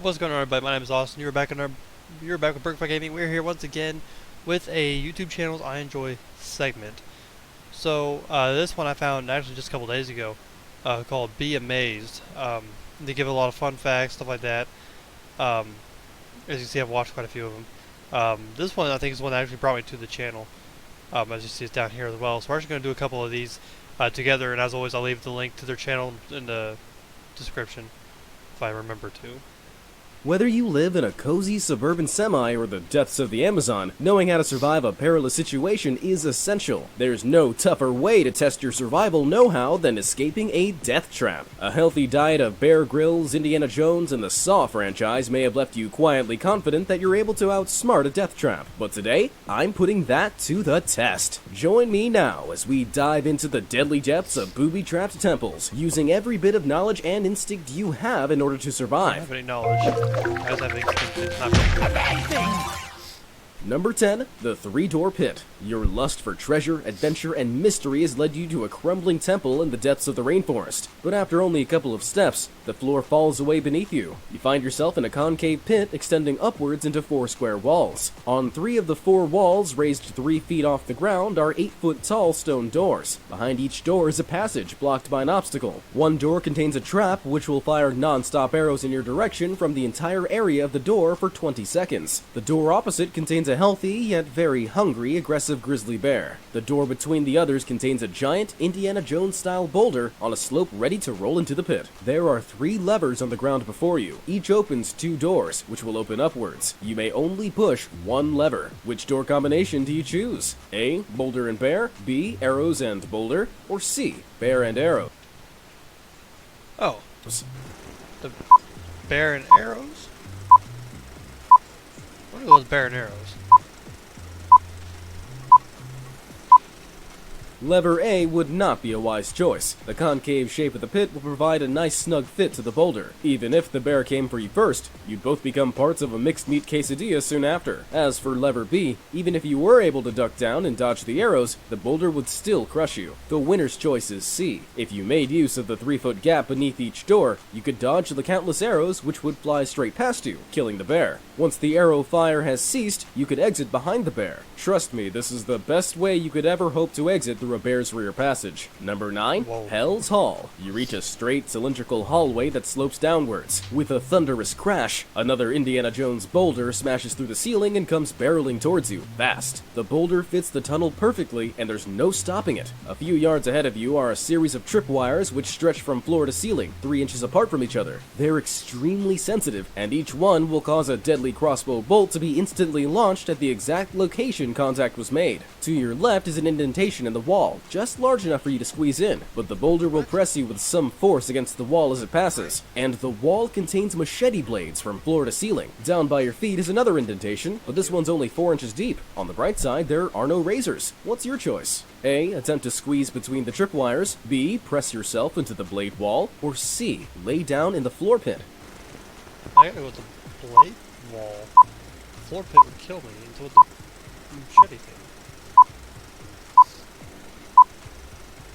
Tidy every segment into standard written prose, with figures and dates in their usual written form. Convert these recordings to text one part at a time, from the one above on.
What's going on, everybody? My name is Austin. You're back with Burkify Gaming. We're here once again with a YouTube channels I enjoy segment. So this one I found actually just a couple days ago, called Be Amazed. They give a lot of fun facts, stuff like that. As you can see, I've watched quite a few of them. This one I think is the one that actually brought me to the channel. As you see, it's down here as well. So we're actually going to do a couple of these together, and as always, I'll leave the link to their channel in the description if I remember to. Whether you live in a cozy suburban semi or the depths of the Amazon, knowing how to survive a perilous situation is essential. There's no tougher way to test your survival know-how than escaping a death trap. A healthy diet of Bear Grylls, Indiana Jones, and the Saw franchise may have left you quietly confident that you're able to outsmart a death trap. But today, I'm putting that to the test. Join me now as we dive into the deadly depths of booby-trapped temples, using every bit of knowledge and instinct you have in order to survive. I don't have any knowledge. I just have it's not Number 10. The Three-Door Pit. Your lust for treasure, adventure, and mystery has led you to a crumbling temple in the depths of the rainforest. But after only a couple of steps, the floor falls away beneath you. You find yourself in a concave pit extending upwards into 4 square walls. On 3 of the 4 walls, raised 3 feet off the ground, are 8-foot-tall stone doors. Behind each door is a passage blocked by an obstacle. One door contains a trap which will fire non-stop arrows in your direction from the entire area of the door for 20 seconds. The door opposite contains a healthy, yet very hungry, aggressive grizzly bear. The door between the others contains a giant Indiana Jones-style boulder on a slope ready to roll into the pit. There are 3 levers on the ground before you. Each opens 2 doors, which will open upwards. You may only push 1 lever. Which door combination do you choose? A. Boulder and bear, B. Arrows and boulder, or C. Bear and arrow? Oh. The bear and arrows? What are those bear and arrows? Lever A would not be a wise choice. The concave shape of the pit will provide a nice snug fit to the boulder. Even if the bear came for you first, you'd both become parts of a mixed meat quesadilla soon after. As for lever B, even if you were able to duck down and dodge the arrows, the boulder would still crush you. The winner's choice is C. If you made use of the 3-foot gap beneath each door, you could dodge the countless arrows which would fly straight past you, killing the bear. Once the arrow fire has ceased, you could exit behind the bear. Trust me, this is the best way you could ever hope to exit through a bear's rear passage. Number 9. Whoa. Hell's Hall. You reach a straight, cylindrical hallway that slopes downwards. With a thunderous crash, another Indiana Jones boulder smashes through the ceiling and comes barreling towards you, fast. The boulder fits the tunnel perfectly, and there's no stopping it. A few yards ahead of you are a series of tripwires which stretch from floor to ceiling, 3 inches apart from each other. They're extremely sensitive, and each one will cause a deadly crossbow bolt to be instantly launched at the exact location contact was made. To your left is an indentation in the wall, just large enough for you to squeeze in, but the boulder will press you with some force against the wall as it passes, and the wall contains machete blades from floor to ceiling. Down by your feet is another indentation, but this one's only 4 inches deep. On the bright side, there are no razors. What's your choice? A. Attempt to squeeze between the tripwires, B. Press yourself into the blade wall, or C. Lay down in the floor pit. I gotta go with the blade wall. The floor pit would kill me, and so with the machete thing.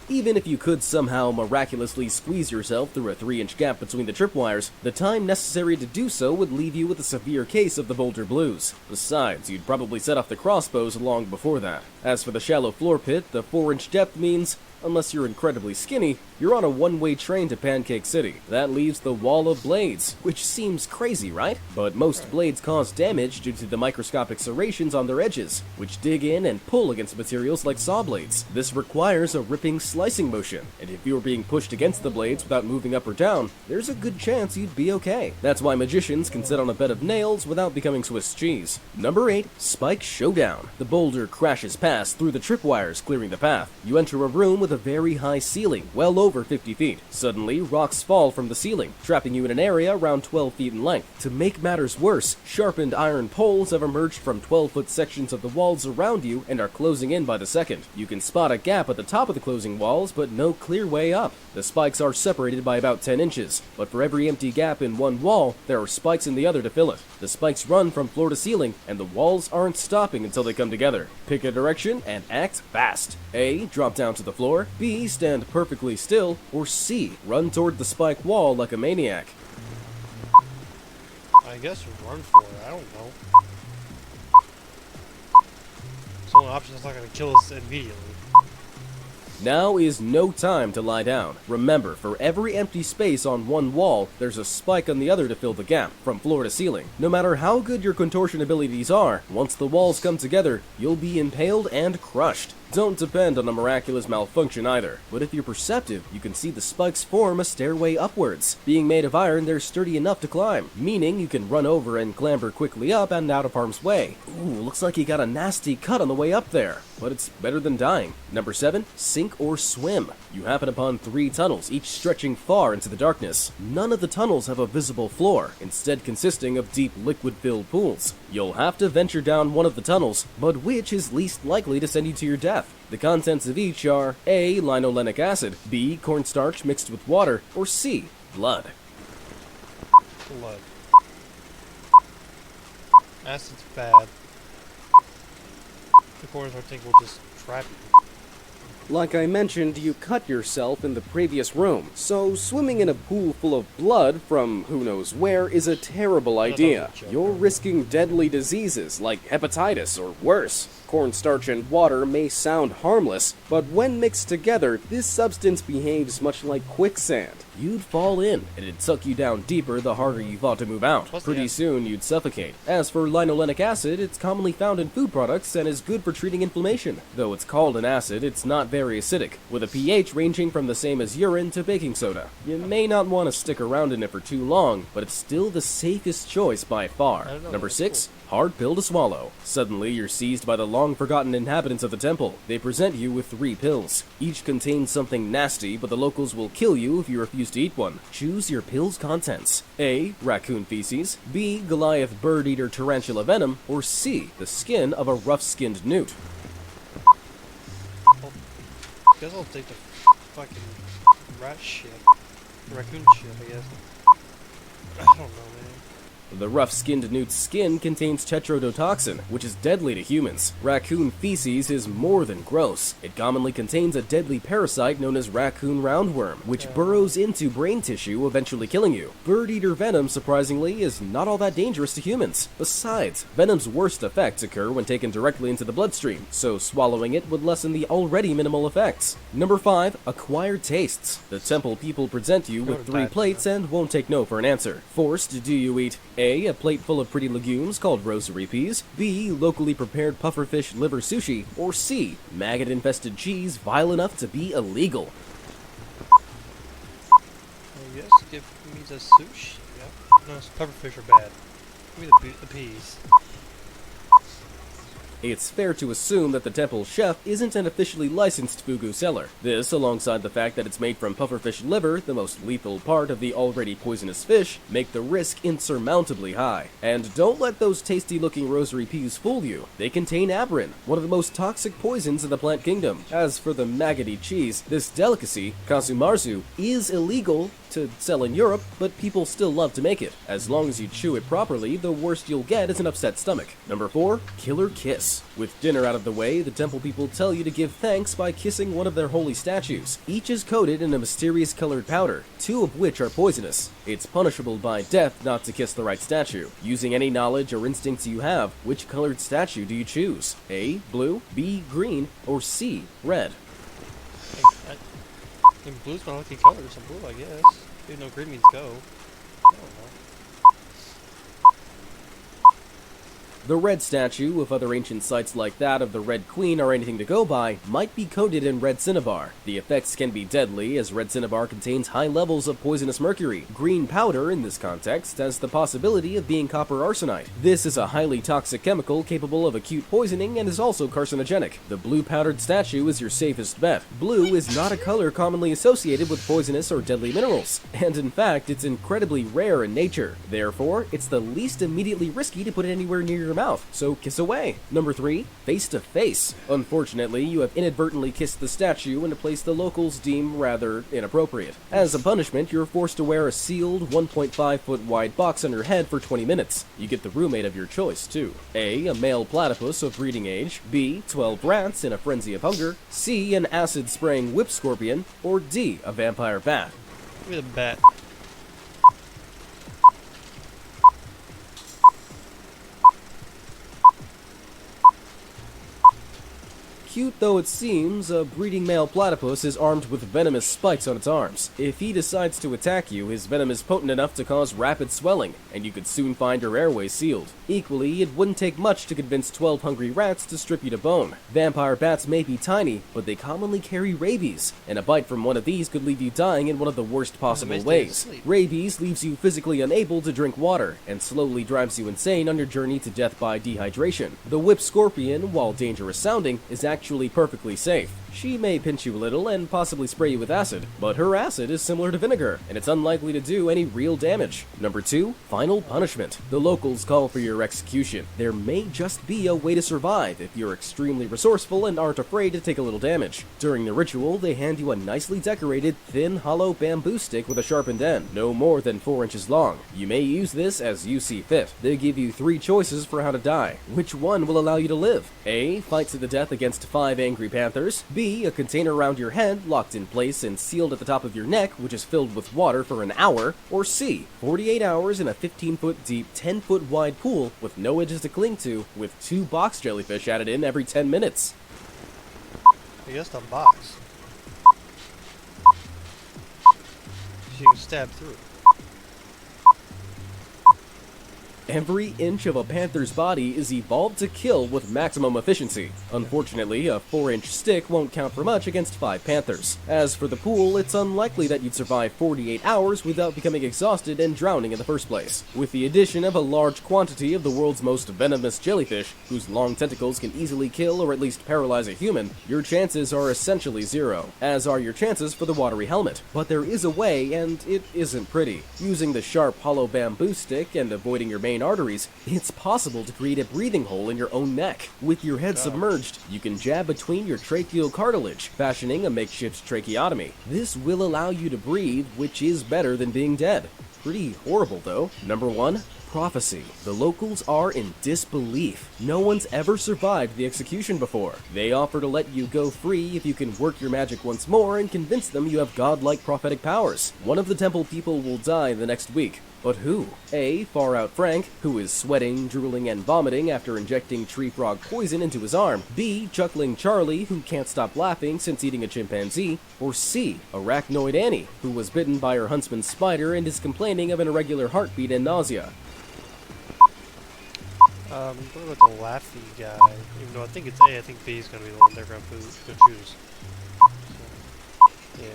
Even if you could somehow miraculously squeeze yourself through a 3-inch gap between the tripwires, the time necessary to do so would leave you with a severe case of the boulder blues. Besides, you'd probably set off the crossbows long before that. As for the shallow floor pit, the 4-inch depth means, unless you're incredibly skinny, you're on a one-way train to Pancake City. That leaves the wall of blades, which seems crazy, right? But most blades cause damage due to the microscopic serrations on their edges, which dig in and pull against materials like saw blades. This requires a ripping slicing motion, and if you were being pushed against the blades without moving up or down, there's a good chance you'd be okay. That's why magicians can sit on a bed of nails without becoming Swiss cheese. Number 8. Spike Showdown. The boulder crashes past through the tripwires, clearing the path. You enter a room with a very high ceiling, well over 50 feet. Suddenly, rocks fall from the ceiling, trapping you in an area around 12 feet in length. To make matters worse, sharpened iron poles have emerged from 12-foot sections of the walls around you and are closing in by the second. You can spot a gap at the top of the closing walls, but no clear way up. The spikes are separated by about 10 inches, but for every empty gap in one wall, there are spikes in the other to fill it. The spikes run from floor to ceiling, and the walls aren't stopping until they come together. Pick a direction and act fast. A. Drop down to the floor. B. Stand perfectly still. Or C. Run toward the spike wall like a maniac. I guess run for it. I don't know. It's the only option that's not going to kill us immediately. Now is no time to lie down. Remember, for every empty space on one wall, there's a spike on the other to fill the gap, from floor to ceiling. No matter how good your contortion abilities are, once the walls come together, you'll be impaled and crushed. Don't depend on a miraculous malfunction either, but if you're perceptive, you can see the spikes form a stairway upwards. Being made of iron, they're sturdy enough to climb, meaning you can run over and clamber quickly up and out of harm's way. Ooh, looks like you got a nasty cut on the way up there, but it's better than dying. Number 7, sink or swim. You happen upon 3 tunnels, each stretching far into the darkness. None of the tunnels have a visible floor, instead consisting of deep liquid-filled pools. You'll have to venture down one of the tunnels, but which is least likely to send you to your death? The contents of each are A. Linolenic acid, B. Cornstarch mixed with water, or C. Blood. Blood. Acid's bad. The cornstarch thing will just trap you. Like I mentioned, you cut yourself in the previous room, so swimming in a pool full of blood from who knows where is a terrible idea. You're risking deadly diseases like hepatitis or worse. Cornstarch and water may sound harmless, but when mixed together, this substance behaves much like quicksand. You'd fall in, and it'd suck you down deeper the harder you fought to move out. Pretty soon, you'd suffocate. As for linolenic acid, it's commonly found in food products and is good for treating inflammation. Though it's called an acid, it's not very acidic, with a pH ranging from the same as urine to baking soda. You may not want to stick around in it for too long, but it's still the safest choice by far. Number 6, hard pill to swallow. Suddenly, you're seized by the long-forgotten inhabitants of the temple. They present you with 3 pills. Each contains something nasty, but the locals will kill you if you refuse to eat one. Choose your pill's contents. A. Raccoon feces. B. Goliath bird-eater tarantula venom. Or C. The skin of a rough-skinned newt. I guess I'll take the fucking rat shit. Raccoon shit, I guess. I don't know, man. The rough-skinned newt's skin contains tetrodotoxin, which is deadly to humans. Raccoon feces is more than gross. It commonly contains a deadly parasite known as raccoon roundworm, which burrows into brain tissue, eventually killing you. Bird-eater venom, surprisingly, is not all that dangerous to humans. Besides, venom's worst effects occur when taken directly into the bloodstream, so swallowing it would lessen the already minimal effects. Number 5, acquired tastes. The temple people present you with 3 plates and won't take no for an answer. Forced, do you eat A. A plate full of pretty legumes called rosary peas, B. Locally prepared pufferfish liver sushi, or C. Maggot-infested cheese vile enough to be illegal? I guess give me the sushi. Yep. No, pufferfish are bad. Give me the peas. It's fair to assume that the temple's chef isn't an officially licensed fugu seller. This, alongside the fact that it's made from pufferfish liver, the most lethal part of the already poisonous fish, make the risk insurmountably high. And don't let those tasty-looking rosary peas fool you. They contain abrin, one of the most toxic poisons in the plant kingdom. As for the maggoty cheese, this delicacy, kasumarzu, is illegal to sell in Europe, but people still love to make it. As long as you chew it properly, the worst you'll get is an upset stomach. Number 4, killer kiss. With dinner out of the way, the temple people tell you to give thanks by kissing one of their holy statues. Each is coated in a mysterious colored powder, 2 of which are poisonous. It's punishable by death not to kiss the right statue. Using any knowledge or instincts you have, which colored statue do you choose? A. Blue, B. Green, or C. Red? I mean, blue's my lucky color, so blue, I guess. Even though green means go. I don't know. The red statue, if other ancient sites like that of the Red Queen are anything to go by, might be coated in red cinnabar. The effects can be deadly, as red cinnabar contains high levels of poisonous mercury. Green powder, in this context, has the possibility of being copper arsenite. This is a highly toxic chemical capable of acute poisoning and is also carcinogenic. The blue powdered statue is your safest bet. Blue is not a color commonly associated with poisonous or deadly minerals, and in fact, it's incredibly rare in nature. Therefore, it's the least immediately risky to put it anywhere near your mouth, so kiss away. Number 3, face to face. Unfortunately, you have inadvertently kissed the statue in a place the locals deem rather inappropriate. As a punishment, you're forced to wear a sealed 1.5-foot wide box on your head for 20 minutes. You get the roommate of your choice, too. A male platypus of breeding age, B, 12 rats in a frenzy of hunger, C, an acid-spraying whip scorpion, or D, a vampire bat. Give me the bat. Cute though it seems, a breeding male platypus is armed with venomous spikes on its arms. If he decides to attack you, his venom is potent enough to cause rapid swelling, and you could soon find your airway sealed. Equally, it wouldn't take much to convince 12 hungry rats to strip you to bone. Vampire bats may be tiny, but they commonly carry rabies, and a bite from one of these could leave you dying in one of the worst possible ways. Rabies leaves you physically unable to drink water, and slowly drives you insane on your journey to death by dehydration. The whip scorpion, while dangerous sounding, is actually perfectly safe. She may pinch you a little and possibly spray you with acid, but her acid is similar to vinegar, and it's unlikely to do any real damage. Number 2, final punishment. The locals call for your execution. There may just be a way to survive if you're extremely resourceful and aren't afraid to take a little damage. During the ritual, they hand you a nicely decorated, thin, hollow bamboo stick with a sharpened end, no more than 4 inches long. You may use this as you see fit. They give you 3 choices for how to die. Which one will allow you to live? A. Fight to the death against 5 angry panthers. B. A container around your head, locked in place and sealed at the top of your neck, which is filled with water for an hour. Or C. 48 hours in a 15-foot deep, 10-foot wide pool with no edges to cling to, with 2 box jellyfish added in every 10 minutes. I guess the box. You can stab through it. Every inch of a panther's body is evolved to kill with maximum efficiency. Unfortunately, a 4-inch stick won't count for much against 5 panthers. As for the pool, it's unlikely that you'd survive 48 hours without becoming exhausted and drowning in the first place. With the addition of a large quantity of the world's most venomous jellyfish, whose long tentacles can easily kill or at least paralyze a human, your chances are essentially 0, as are your chances for the watery helmet. But there is a way, and it isn't pretty. Using the sharp, hollow bamboo stick and avoiding your main arteries, it's possible to create a breathing hole in your own neck. With your head submerged, you can jab between your tracheal cartilage, fashioning a makeshift tracheotomy. This will allow you to breathe, which is better than being dead. Pretty horrible though. Number 1. Prophecy. The locals are in disbelief. No one's ever survived the execution before. They offer to let you go free if you can work your magic once more and convince them you have godlike prophetic powers. One of the temple people will die the next week. But who? A. Far Out Frank, who is sweating, drooling, and vomiting after injecting tree frog poison into his arm. B. Chuckling Charlie, who can't stop laughing since eating a chimpanzee. Or C. Arachnoid Annie, who was bitten by her huntsman's spider and is complaining of an irregular heartbeat and nausea. What about the laughy guy? Even though I think it's A, I think B is going to be the one they're going to choose. So, yeah.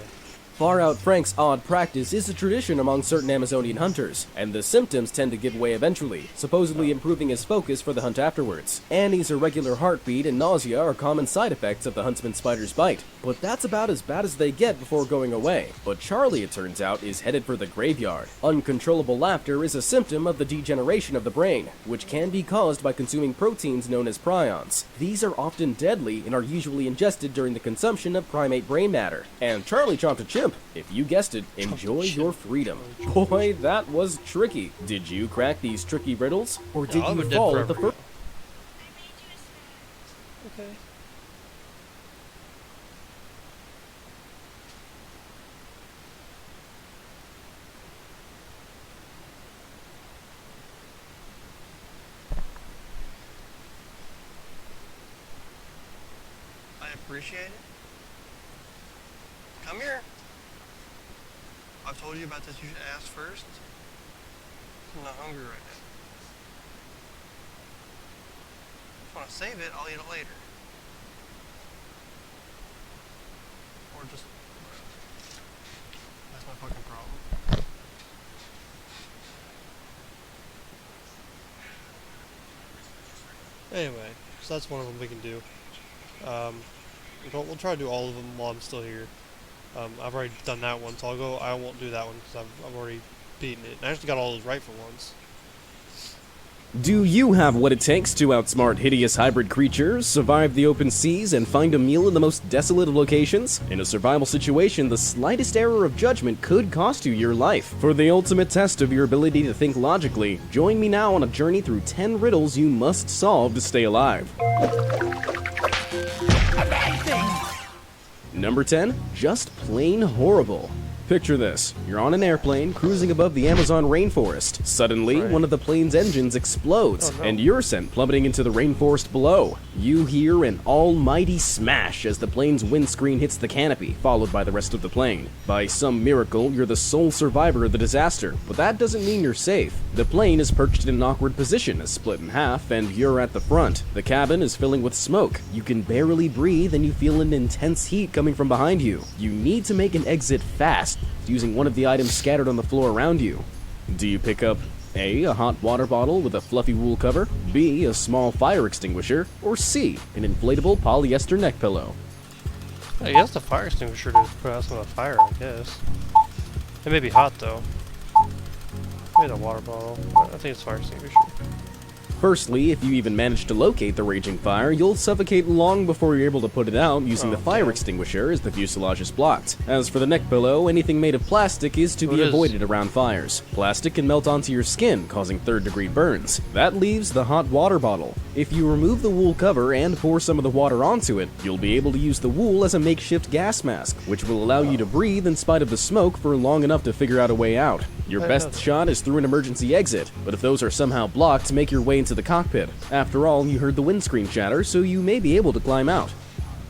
Far Out Frank's odd practice is a tradition among certain Amazonian hunters, and the symptoms tend to give way eventually, supposedly improving his focus for the hunt afterwards. Annie's irregular heartbeat and nausea are common side effects of the huntsman spider's bite, but that's about as bad as they get before going away. But Charlie, it turns out, is headed for the graveyard. Uncontrollable laughter is a symptom of the degeneration of the brain, which can be caused by consuming proteins known as prions. These are often deadly and are usually ingested during the consumption of primate brain matter. And Charlie chomped a chimp. If you guessed it, enjoy your freedom. Boy, that was tricky. Did you crack these tricky riddles? Or did you fall at the first? Okay. I appreciate it. Come here. I've told you about this, you should ask first. I'm not hungry right now. If you want to save it, I'll eat it later. Or just... That's my fucking problem. Anyway, so that's one of them we can do. We'll try to do all of them while I'm still here. I've already done that one, so I won't do that one because I've already beaten it. And I actually got all those right for once. Do you have what it takes to outsmart hideous hybrid creatures, survive the open seas, and find a meal in the most desolate of locations? In a survival situation, the slightest error of judgment could cost you your life. For the ultimate test of your ability to think logically, join me now on a journey through 10 riddles you must solve to stay alive. Number 10, just plain horrible. Picture this. You're on an airplane cruising above the Amazon rainforest. Suddenly, Right. one of the plane's engines explodes, Oh, no. and you're sent plummeting into the rainforest below. You hear an almighty smash as the plane's windscreen hits the canopy, followed by the rest of the plane. By some miracle, you're the sole survivor of the disaster, but that doesn't mean you're safe. The plane is perched in an awkward position, split in half, and you're at the front. The cabin is filling with smoke. You can barely breathe, and you feel an intense heat coming from behind you. You need to make an exit fast, using one of the items scattered on the floor around you. Do you pick up A, a hot water bottle with a fluffy wool cover, B, a small fire extinguisher, or C, an inflatable polyester neck pillow? I guess the fire extinguisher to put out some of the fire, I guess. It may be hot though. Maybe the water bottle. I think it's fire extinguisher. Firstly, if you even manage to locate the raging fire, you'll suffocate long before you're able to put it out using Oh, the fire damn. extinguisher as the fuselage is blocked. As for the neck pillow, anything made of plastic is to Oh, be it is. avoided around fires. Plastic can melt onto your skin, causing third-degree burns. That leaves the hot water bottle. If you remove the wool cover and pour some of the water onto it, you'll be able to use the wool as a makeshift gas mask, which will allow you to breathe in spite of the smoke for long enough to figure out a way out. Your I best know that. shot is through an emergency exit, but if those are somehow blocked, make your way into the cockpit. After all, you heard the windscreen shatter, so you may be able to climb out.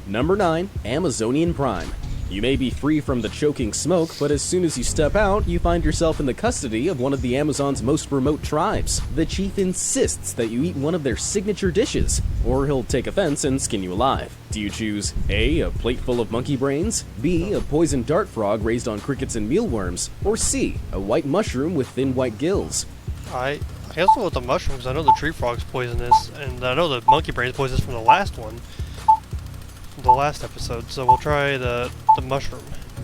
Number 9. Amazonian Prime. You may be free from the choking smoke, but as soon as you step out, you find yourself in the custody of one of the Amazon's most remote tribes. The chief insists that you eat one of their signature dishes, or he'll take offense and skin you alive. Do you choose A, a plate full of monkey brains, B, a poisoned dart frog raised on crickets and mealworms, or C, a white mushroom with thin white gills? I guess I'll go with the mushrooms. I know the tree frog's poisonous, and I know the monkey brain's poisonous from the last one. From the last episode, so we'll try the mushroom.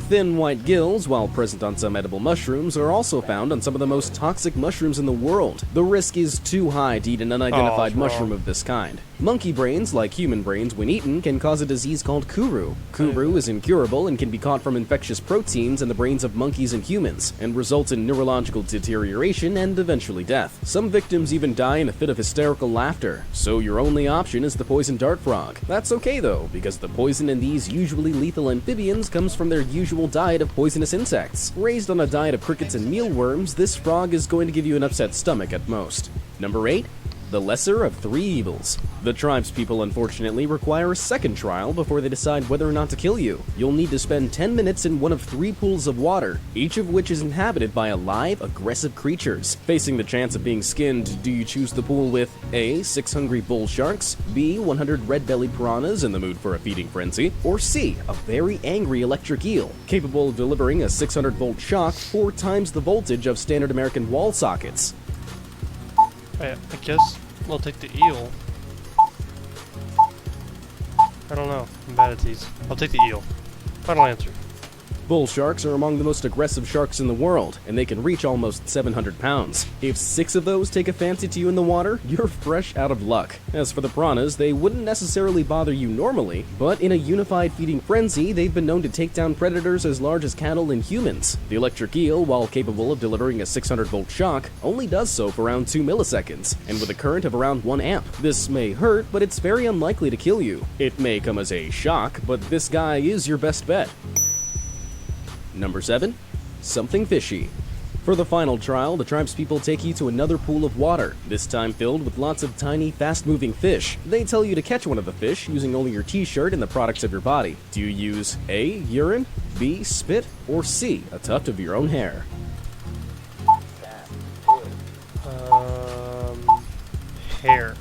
Thin white gills, while present on some edible mushrooms, are also found on some of the most toxic mushrooms in the world. The risk is too high to eat an unidentified it's wrong. mushroom of this kind. Monkey brains, like human brains when eaten, can cause a disease called kuru. Kuru is incurable and can be caught from infectious proteins in the brains of monkeys and humans, and result in neurological deterioration and eventually death. Some victims even die in a fit of hysterical laughter, so your only option is the poisoned dart frog. That's okay though, because the poison in these usually lethal amphibians comes from their usual diet of poisonous insects. Raised on a diet of crickets and mealworms, this frog is going to give you an upset stomach at most. Number 8. The lesser of three evils. The tribespeople unfortunately require a second trial before they decide whether or not to kill you. You'll need to spend 10 minutes in one of 3 pools of water, each of which is inhabited by alive, aggressive creatures. Facing the chance of being skinned, do you choose the pool with A, 6 hungry bull sharks, B, 100 red-bellied piranhas in the mood for a feeding frenzy, or C, a very angry electric eel, capable of delivering a 600-volt shock 4 times the voltage of standard American wall sockets? I guess we'll take the eel. I don't know. I'm bad at these. I'll take the eel. Final answer. Bull sharks are among the most aggressive sharks in the world, and they can reach almost 700 pounds. If 6 of those take a fancy to you in the water, you're fresh out of luck. As for the piranhas, they wouldn't necessarily bother you normally, but in a unified feeding frenzy, they've been known to take down predators as large as cattle and humans. The electric eel, while capable of delivering a 600-volt shock, only does so for around 2 milliseconds, and with a current of around 1 amp. This may hurt, but it's very unlikely to kill you. It may come as a shock, but this guy is your best bet. Number 7. Something fishy. For the final trial, the tribespeople take you to another pool of water, this time filled with lots of tiny, fast-moving fish. They tell you to catch one of the fish using only your t-shirt and the products of your body. Do you use A, urine, B, spit, or C, a tuft of your own hair? Hair.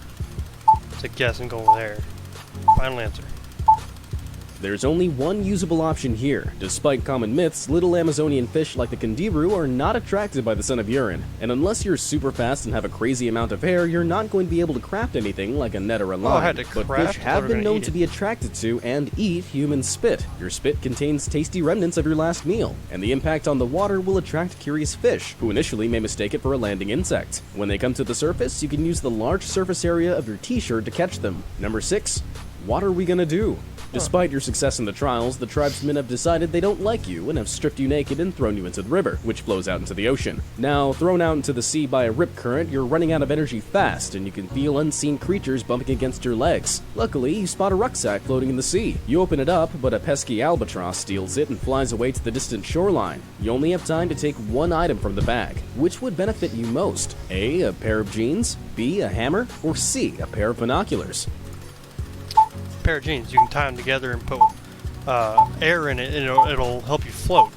It's a guess. I'm going with hair. Final answer. There's only one usable option here. Despite common myths, little Amazonian fish like the kangaroo are not attracted by the scent of urine, and unless you're super fast and have a crazy amount of hair, you're not going to be able to craft anything like a net or a line. I had to But craft? fish I thought have we were been gonna known eat to it. be attracted to and eat human spit. Your spit contains tasty remnants of your last meal, and the impact on the water will attract curious fish, who initially may mistake it for a landing insect. When they come to the surface, you can use the large surface area of your t-shirt to catch them. Number 6. What are we gonna do? Despite your success in the trials, the tribesmen have decided they don't like you and have stripped you naked and thrown you into the river, which flows out into the ocean. Now, thrown out into the sea by a rip current, you're running out of energy fast, and you can feel unseen creatures bumping against your legs. Luckily, you spot a rucksack floating in the sea. You open it up, but a pesky albatross steals it and flies away to the distant shoreline. You only have time to take one item from the bag. Which would benefit you most? A pair of jeans, B, a hammer, or C, a pair of binoculars? Pair of jeans. You can tie them together and put air in it, and it'll help you float.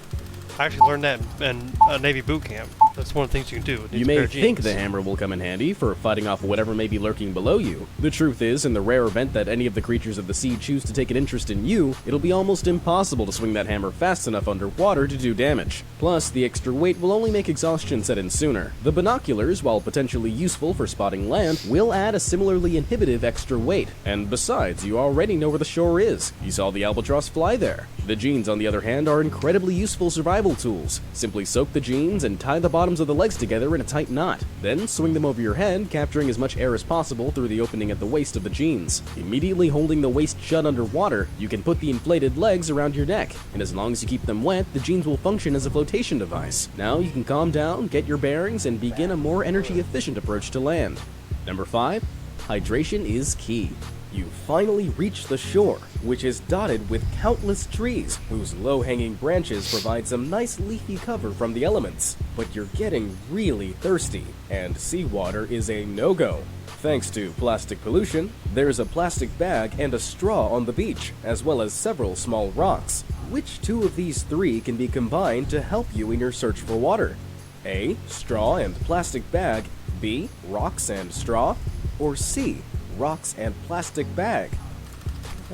I actually learned that in a Navy boot camp. That's one of the things you can do. You may think the hammer will come in handy for fighting off whatever may be lurking below you. The truth is, in the rare event that any of the creatures of the sea choose to take an interest in you, it'll be almost impossible to swing that hammer fast enough underwater to do damage. Plus, the extra weight will only make exhaustion set in sooner. The binoculars, while potentially useful for spotting land, will add a similarly inhibitive extra weight. And besides, you already know where the shore is. You saw the albatross fly there. The jeans, on the other hand, are incredibly useful survival tools. Simply soak the jeans and tie the bottoms of the legs together in a tight knot. Then swing them over your head, capturing as much air as possible through the opening at the waist of the jeans. Immediately holding the waist shut underwater, you can put the inflated legs around your neck, and as long as you keep them wet, the jeans will function as a flotation device. Now you can calm down, get your bearings, and begin a more energy-efficient approach to land. Number 5. Hydration is key. You finally reach the shore, which is dotted with countless trees, whose low-hanging branches provide some nice leafy cover from the elements. But you're getting really thirsty, and seawater is a no-go. Thanks to plastic pollution, there's a plastic bag and a straw on the beach, as well as several small rocks. Which two of these three can be combined to help you in your search for water? A. Straw and plastic bag. B. Rocks and straw. Or C. Rocks and plastic bag.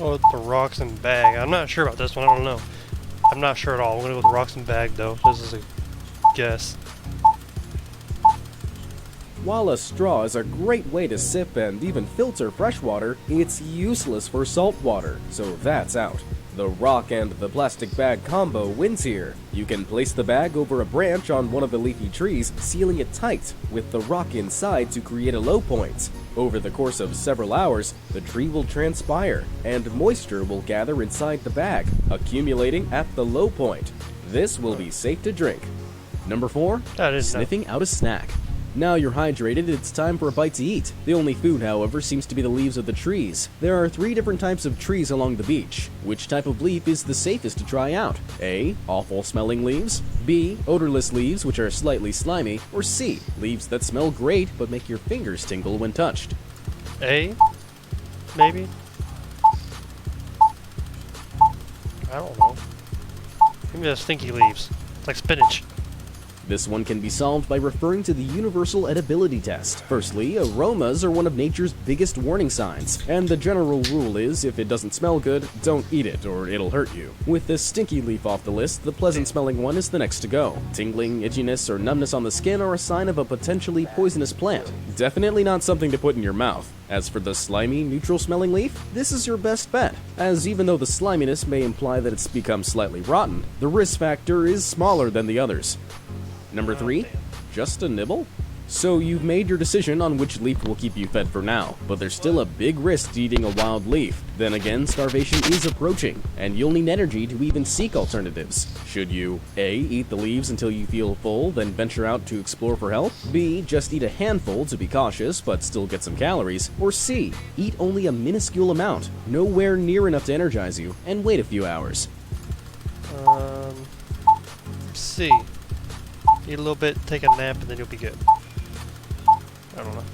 Oh, the rocks and bag. I'm not sure about this one. I don't know. I'm not sure at all. I'm gonna go with the rocks and bag though. This is a guess. While a straw is a great way to sip and even filter fresh water, it's useless for salt water, so that's out. The rock and the plastic bag combo wins here. You can place the bag over a branch on one of the leafy trees, sealing it tight, with the rock inside to create a low point. Over the course of several hours, the tree will transpire, and moisture will gather inside the bag, accumulating at the low point. This will be safe to drink. Number 4, sniffing out a snack. Now you're hydrated, it's time for a bite to eat. The only food, however, seems to be the leaves of the trees. There are 3 different types of trees along the beach. Which type of leaf is the safest to try out? A. Awful smelling leaves. B. Odorless leaves, which are slightly slimy. Or C. Leaves that smell great but make your fingers tingle when touched. A? Maybe? I don't know. Maybe those stinky leaves. It's like spinach. This one can be solved by referring to the universal edibility test. Firstly, aromas are one of nature's biggest warning signs, and the general rule is if it doesn't smell good, don't eat it or it'll hurt you. With the stinky leaf off the list, the pleasant smelling one is the next to go. Tingling, itchiness, or numbness on the skin are a sign of a potentially poisonous plant. Definitely not something to put in your mouth. As for the slimy, neutral-smelling leaf, this is your best bet, as even though the sliminess may imply that it's become slightly rotten, the risk factor is smaller than the others. Number 3, just a nibble? So you've made your decision on which leaf will keep you fed for now, but there's still a big risk to eating a wild leaf. Then again, starvation is approaching, and you'll need energy to even seek alternatives. Should you A. Eat the leaves until you feel full, then venture out to explore for help? B. Just eat a handful to be cautious, but still get some calories? Or C. Eat only a minuscule amount, nowhere near enough to energize you, and wait a few hours? C. Eat a little bit, take a nap, and then you'll be good. I don't know.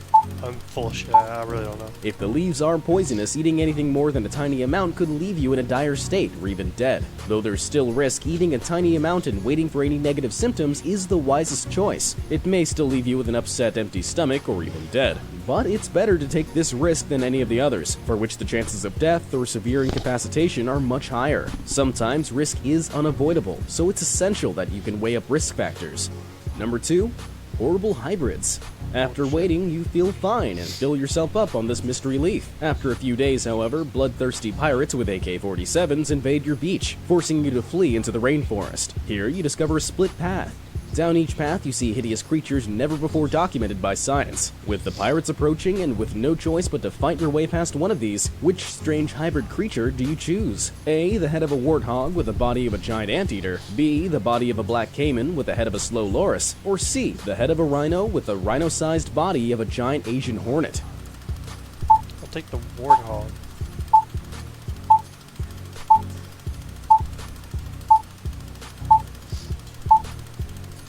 I'm full of shit. I really don't know. If the leaves are poisonous, eating anything more than a tiny amount could leave you in a dire state, or even dead. Though there's still risk, eating a tiny amount and waiting for any negative symptoms is the wisest choice. It may still leave you with an upset, empty stomach, or even dead. But it's better to take this risk than any of the others, for which the chances of death or severe incapacitation are much higher. Sometimes risk is unavoidable, so it's essential that you can weigh up risk factors. Number 2, horrible hybrids. After waiting, you feel fine and fill yourself up on this mystery leaf. After a few days, however, bloodthirsty pirates with AK-47s invade your beach, forcing you to flee into the rainforest. Here, you discover a split path. Down each path, you see hideous creatures never before documented by science. With the pirates approaching and with no choice but to fight your way past one of these, which strange hybrid creature do you choose? A. The head of a warthog with the body of a giant anteater. B. The body of a black caiman with the head of a slow loris. Or C. The head of a rhino with the rhino-sized body of a giant Asian hornet. I'll take the warthog.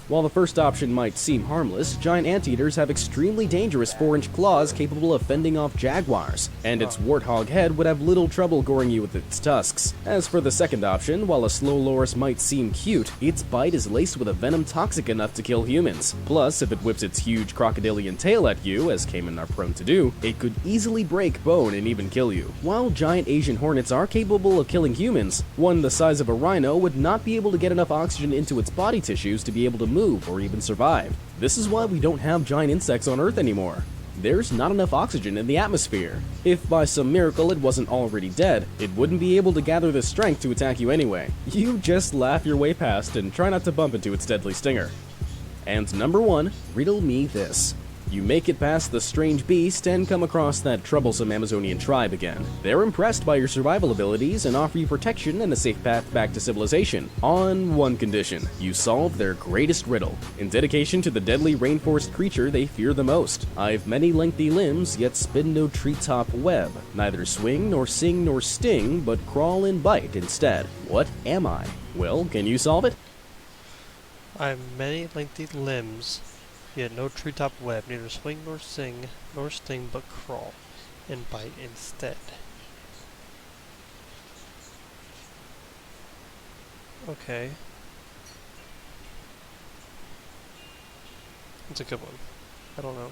While the first option might seem harmless, giant anteaters have extremely dangerous 4-inch claws capable of fending off jaguars, and its warthog head would have little trouble goring you with its tusks. As for the second option, while a slow loris might seem cute, its bite is laced with a venom toxic enough to kill humans. Plus, if it whips its huge crocodilian tail at you, as caiman are prone to do, it could easily break bone and even kill you. While giant Asian hornets are capable of killing humans, one the size of a rhino would not be able to get enough oxygen into its body tissues to be able to move or even survive. This is why we don't have giant insects on Earth anymore. There's not enough oxygen in the atmosphere. If by some miracle it wasn't already dead, it wouldn't be able to gather the strength to attack you anyway. You just laugh your way past and try not to bump into its deadly stinger. And number 1, riddle me this. You make it past the strange beast and come across that troublesome Amazonian tribe again. They're impressed by your survival abilities and offer you protection and a safe path back to civilization, on one condition: you solve their greatest riddle, in dedication to the deadly rainforest creature they fear the most. I've many lengthy limbs, yet spin no treetop web, neither swing nor sing nor sting, but crawl and bite instead. What am I? Well, can you solve it? I have many lengthy limbs, yet no treetop web, neither swing nor sing nor sting, but crawl and bite instead. Okay. That's a good one. I don't know.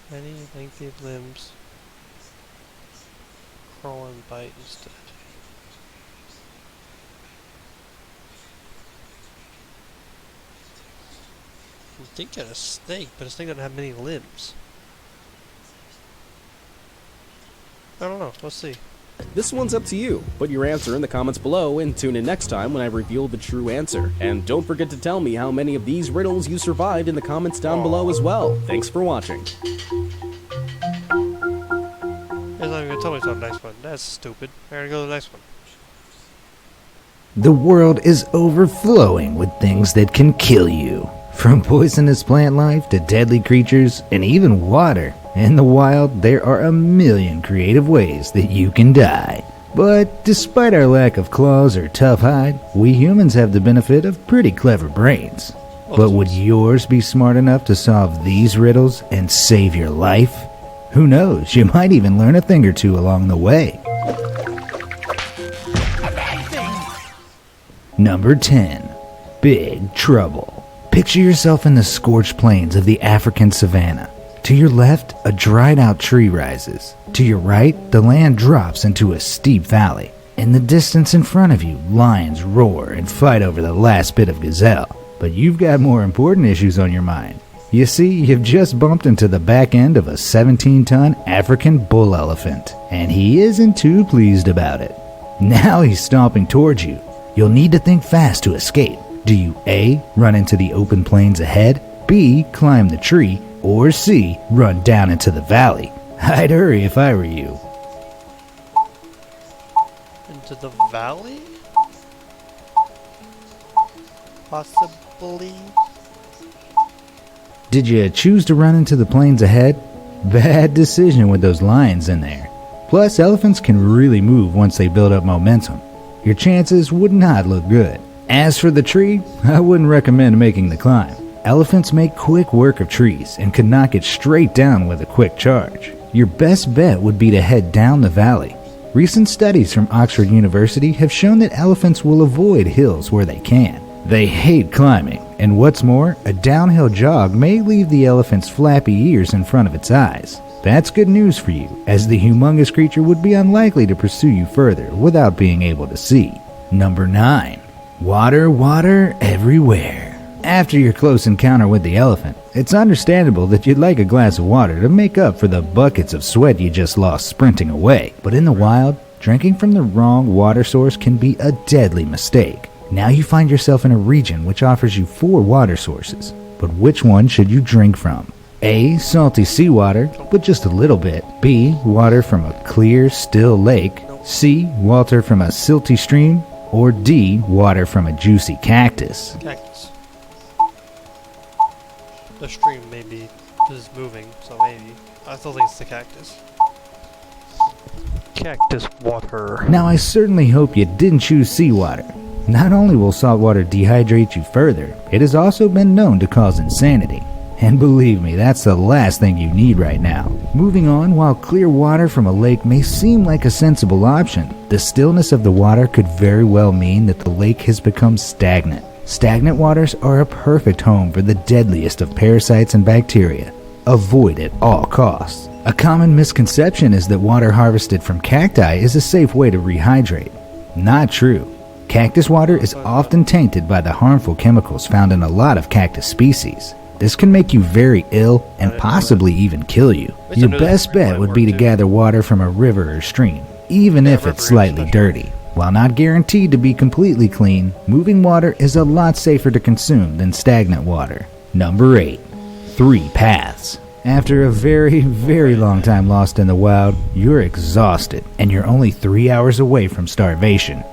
Many lengthy limbs, crawl and bite instead. I'm thinking a snake, but a snake doesn't have many limbs. I don't know. Let's see. This one's up to you. Put your answer in the comments below and tune in next time when I reveal the true answer. And don't forget to tell me how many of these riddles you survived in the comments down below as well. Thanks for watching. He's not even gonna tell me about the next one. That's stupid. I gotta go to the next one. The world is overflowing with things that can kill you. From poisonous plant life to deadly creatures and even water. In the wild, there are a million creative ways that you can die. But despite our lack of claws or tough hide, we humans have the benefit of pretty clever brains. But would yours be smart enough to solve these riddles and save your life? Who knows, you might even learn a thing or two along the way. Number 10. Big Trouble. Picture yourself in the scorched plains of the African savanna. To your left, a dried out tree rises. To your right, the land drops into a steep valley. In the distance in front of you, lions roar and fight over the last bit of gazelle. But you've got more important issues on your mind. You see, you've just bumped into the back end of a 17-ton African bull elephant, and he isn't too pleased about it. Now he's stomping towards you. You'll need to think fast to escape. Do you A, run into the open plains ahead, B, climb the tree, or C, run down into the valley? I'd hurry if I were you. Into the valley? Possibly? Did you choose to run into the plains ahead? Bad decision with those lions in there. Plus, elephants can really move once they build up momentum. Your chances would not look good. As for the tree, I wouldn't recommend making the climb. Elephants make quick work of trees and could knock it straight down with a quick charge. Your best bet would be to head down the valley. Recent studies from Oxford University have shown that elephants will avoid hills where they can. They hate climbing, and what's more, a downhill jog may leave the elephant's flappy ears in front of its eyes. That's good news for you, as the humongous creature would be unlikely to pursue you further without being able to see. Number 9. Water, water everywhere. After your close encounter with the elephant, it's understandable that you'd like a glass of water to make up for the buckets of sweat you just lost sprinting away. But in the wild, Drinking from the wrong water source can be a deadly mistake. Now you find yourself in a region which offers you 4 water sources, but which one should you drink from? A. Salty seawater, but just a little bit. B. Water from a clear, still lake. C. Water from a silty stream. Or D. Water from a juicy cactus. Cactus. The stream maybe is moving, so maybe. I still think it's the cactus. Cactus water. Now I certainly hope you didn't choose seawater. Not only will salt water dehydrate you further, it has also been known to cause insanity. And believe me, that's the last thing you need right now. Moving on, while clear water from a lake may seem like a sensible option, the stillness of the water could very well mean that the lake has become stagnant. Stagnant waters are a perfect home for the deadliest of parasites and bacteria. Avoid at all costs. A common misconception is that water harvested from cacti is a safe way to rehydrate. Not true. Cactus water is often tainted by the harmful chemicals found in a lot of cactus species. This can make you very ill and possibly even kill you. Your best bet would be to gather water from a river or stream, even if it's slightly dirty. While not guaranteed to be completely clean, moving water is a lot safer to consume than stagnant water. Number 8. 3 paths. After a very, very long time lost in the wild, you're exhausted and you're only 3 hours away from starvation.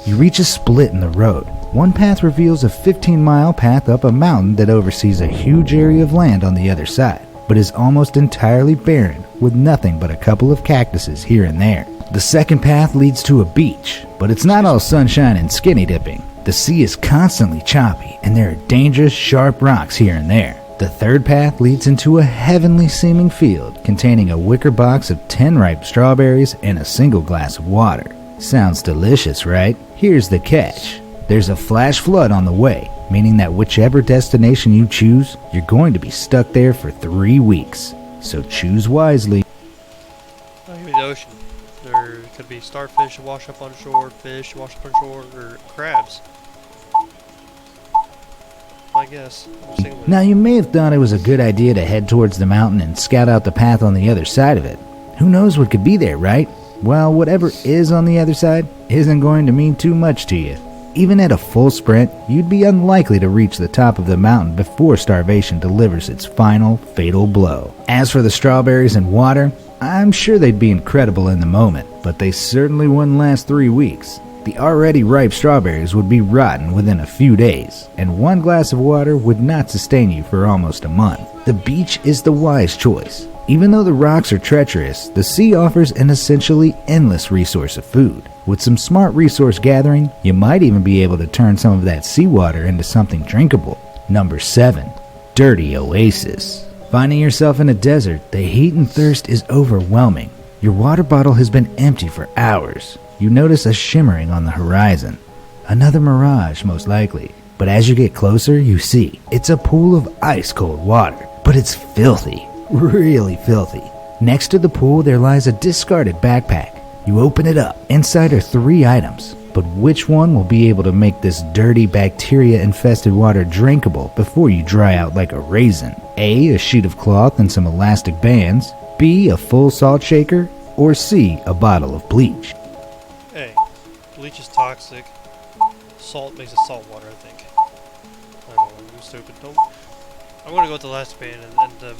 You reach a split in the road. One path reveals a 15-mile path up a mountain that oversees a huge area of land on the other side, but is almost entirely barren with nothing but a couple of cactuses here and there. The second path leads to a beach, but it's not all sunshine and skinny dipping. The sea is constantly choppy and there are dangerous, sharp rocks here and there. The third path leads into a heavenly seeming field containing a wicker box of 10 ripe strawberries and a single glass of water. Sounds delicious, right? Here's the catch. There's a flash flood on the way, meaning that whichever destination you choose, you're going to be stuck there for 3 weeks. So choose wisely. Oh, give me the ocean. There could be starfish wash up on shore, fish wash up on shore, or crabs. I guess. Now you may have thought it was a good idea to head towards the mountain and scout out the path on the other side of it. Who knows what could be there, right? Well, whatever is on the other side isn't going to mean too much to you. Even at a full sprint, you'd be unlikely to reach the top of the mountain before starvation delivers its final, fatal blow. As for the strawberries and water, I'm sure they'd be incredible in the moment, but they certainly wouldn't last 3 weeks. The already ripe strawberries would be rotten within a few days, and 1 glass of water would not sustain you for almost a month. The beach is the wise choice. Even though the rocks are treacherous, the sea offers an essentially endless resource of food. With some smart resource gathering, you might even be able to turn some of that seawater into something drinkable. Number 7. Dirty Oasis. Finding yourself in a desert, the heat and thirst is overwhelming. Your water bottle has been empty for hours. You notice a shimmering on the horizon. Another mirage, most likely. But as you get closer, you see it's a pool of ice-cold water. But it's filthy. Really filthy. Next to the pool, there lies a discarded backpack. You open it up. Inside are 3 items. But which one will be able to make this dirty, bacteria-infested water drinkable before you dry out like a raisin? A. A sheet of cloth and some elastic bands. B. A full salt shaker. Or C. A bottle of bleach. Hey, bleach is toxic. Salt makes it salt water, I think. I don't know, I'm stupid. I'm gonna go with the last band and the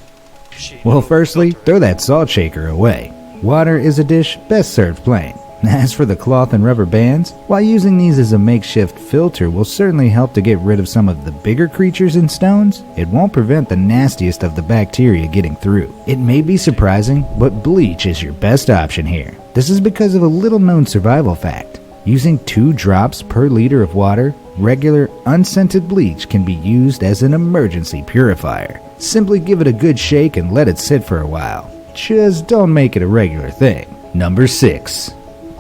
sheet. Well, firstly, throw that salt shaker away. Water is a dish best served plain. As for the cloth and rubber bands, while using these as a makeshift filter will certainly help to get rid of some of the bigger creatures in stones, it won't prevent the nastiest of the bacteria getting through. It may be surprising, but bleach is your best option here. This is because of a little known survival fact. Using 2 drops per liter of water, regular unscented bleach can be used as an emergency purifier. Simply give it a good shake and let it sit for a while. Just don't make it a regular thing. Number 6.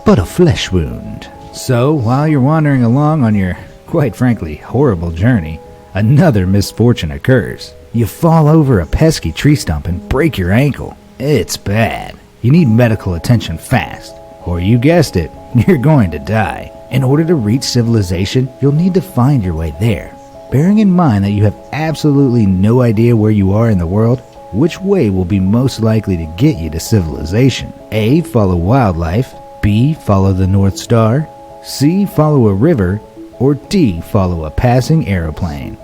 But a flesh wound. So, while you're wandering along on your, quite frankly, horrible journey, another misfortune occurs. You fall over a pesky tree stump and break your ankle. It's bad. You need medical attention fast. Or you guessed it, you're going to die. In order to reach civilization, you'll need to find your way there. Bearing in mind that you have absolutely no idea where you are in the world, which way will be most likely to get you to civilization? A. Follow wildlife. B. Follow the North Star, C. Follow a river, or D. Follow a passing aeroplane?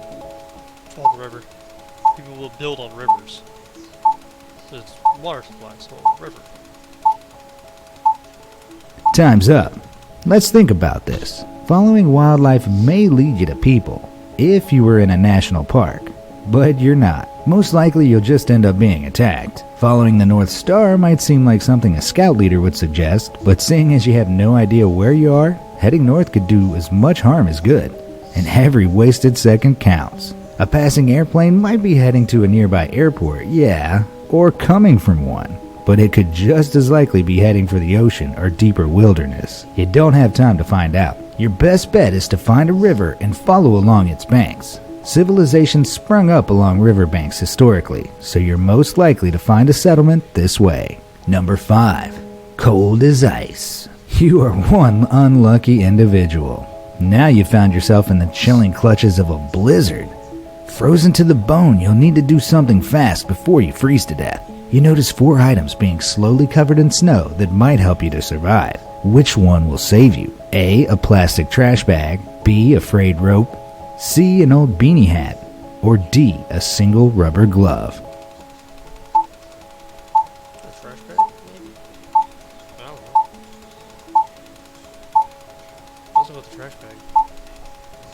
Follow the river. People will build on rivers. It's water supply, so river. Time's up. Let's think about this. Following wildlife may lead you to people, if you were in a national park. But you're not. Most likely you'll just end up being attacked. Following the North Star might seem like something a scout leader would suggest, but seeing as you have no idea where you are, heading north could do as much harm as good. And every wasted second counts. A passing airplane might be heading to a nearby airport, yeah, or coming from one. But it could just as likely be heading for the ocean or deeper wilderness. You don't have time to find out. Your best bet is to find a river and follow along its banks. Civilization sprung up along riverbanks historically, so you're most likely to find a settlement this way. Number 5. Cold as ice. You are one unlucky individual. Now you found yourself in the chilling clutches of a blizzard. Frozen to the bone, you'll need to do something fast before you freeze to death. You notice 4 items being slowly covered in snow that might help you to survive. Which one will save you? A. A plastic trash bag, B. A frayed rope, C. An old beanie hat, or D. A single rubber glove. A trash bag, maybe? I don't know. What's about the trash bag?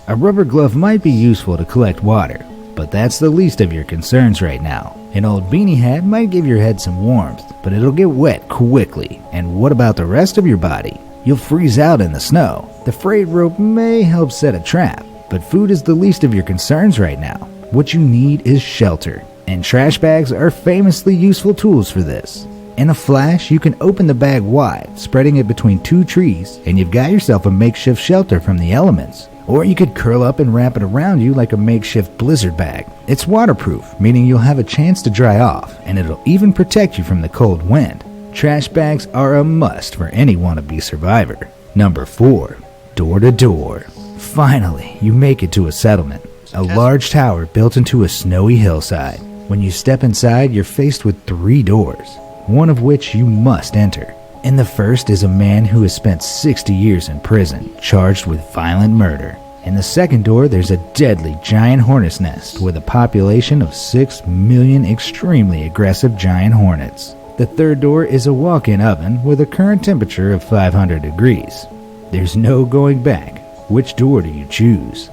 A rubber glove might be useful to collect water, but that's the least of your concerns right now. An old beanie hat might give your head some warmth, but it'll get wet quickly. And what about the rest of your body? You'll freeze out in the snow. The frayed rope may help set a trap, but food is the least of your concerns right now. What you need is shelter, and trash bags are famously useful tools for this. In a flash, you can open the bag wide, spreading it between 2 trees, and you've got yourself a makeshift shelter from the elements. Or you could curl up and wrap it around you like a makeshift blizzard bag. It's waterproof, meaning you'll have a chance to dry off, and it'll even protect you from the cold wind. Trash bags are a must for any wannabe survivor. Number 4. Door to door. Finally, you make it to a settlement. A large tower built into a snowy hillside. When you step inside, you're faced with 3 doors, one of which you must enter. In the first is a man who has spent 60 years in prison, charged with violent murder. In the second door, there's a deadly giant hornet's nest with a population of 6 million extremely aggressive giant hornets. The third door is a walk-in oven with a current temperature of 500 degrees. There's no going back. Which door do you choose?